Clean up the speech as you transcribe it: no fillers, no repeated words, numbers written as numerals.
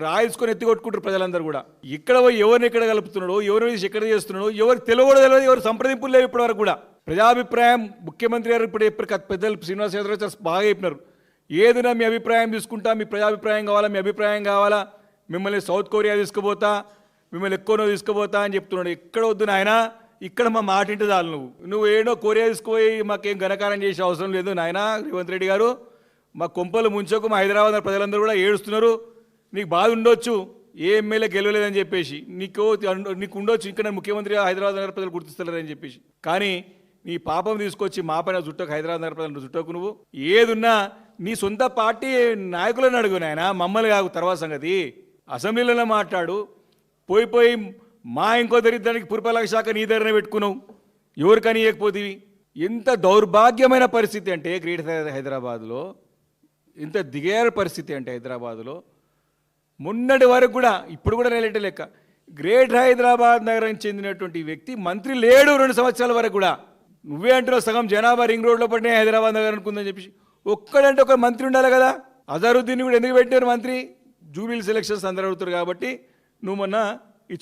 రాయించుకొని ఎత్తికొట్టుకుంటారు ప్రజలందరూ కూడా. ఇక్కడ పోయి ఎవరిని ఎక్కడ కలుపుతున్నాడో, ఎవరిని ఎక్కడ చేస్తున్నాడో ఎవరు తెలియదు, ఎవరు సంప్రదింపులు లేవు ఇప్పటి వరకు కూడా. ప్రజాభిప్రాయం ముఖ్యమంత్రి గారు ఇప్పుడు పెద్దలు శ్రీనివాస్ యాదవ్ గారు బాగా చెప్పినారు. ఏదైనా మీ అభిప్రాయం తీసుకుంటా, మీ ప్రజాభిప్రాయం కావాలా, మీ అభిప్రాయం కావాలా, మిమ్మల్ని సౌత్ కొరియా తీసుకుపోతా, మిమ్మల్ని ఎక్కువనో తీసుకుపోతా అని చెప్తున్నాడు. ఎక్కడ వద్దు నాయన, ఇక్కడ మా మాట ఇంటి చాలు. నువ్వు ఏడో కొరియా తీసుకుపోయి మాకేం ఘనకారం చేసే అవసరం లేదు నాయన. రేవంత్ రెడ్డి గారు మా కొంపలు ముంచకు, మా హైదరాబాద్ ప్రజలందరూ కూడా ఏడుస్తున్నారు. నీకు బాధ ఉండొచ్చు, ఏ ఎమ్మెల్యే గెలవలేదని చెప్పేసి, నీకు ఉండొచ్చు ఇక్కడ ముఖ్యమంత్రి హైదరాబాద్ నగర ప్రజలు గుర్తిస్తలేరని చెప్పేసి. కానీ నీ పాపం తీసుకొచ్చి మా పైన చుట్టకు, హైదరాబాద్ నగర ప్రజలు చుట్టకు. నువ్వు ఏదున్నా నీ సొంత పార్టీ నాయకులను అడుగు నాయన, మమ్మల్ని కాదు. తర్వాత సంగతి అసెంబ్లీలోనే మాట్లాడు. పోయి మా ఇంకో దరిద్రానికి పురపాలక శాఖ నీ దగ్గరనే పెట్టుకున్నావు, ఎవరికని ఇవ్వకపోతేవి. ఎంత దౌర్భాగ్యమైన పరిస్థితి అంటే గ్రేటర్ హైదరాబాద్లో, ఇంత దిగేర పరిస్థితి అంటే హైదరాబాద్లో మొన్నటి వరకు కూడా, ఇప్పుడు కూడా నేలెట్టే లెక్క, గ్రేటర్ హైదరాబాద్ నగరానికి చెందినటువంటి వ్యక్తి మంత్రి లేడు 2 సంవత్సరాల వరకు కూడా. నువ్వే అంటున్నావు సగం జనాభా రింగ్ రోడ్లో పడినే హైదరాబాద్ నగరం అనుకుందని చెప్పేసి. ఒక్కడంటే ఒక మంత్రి ఉండాలి కదా. అజారుద్దీన్ కూడా ఎందుకు పెట్టారు మంత్రి? జూబిలీ సెలక్షన్స్ అందరూ అడుగుతారు కాబట్టి. నువ్వు మొన్న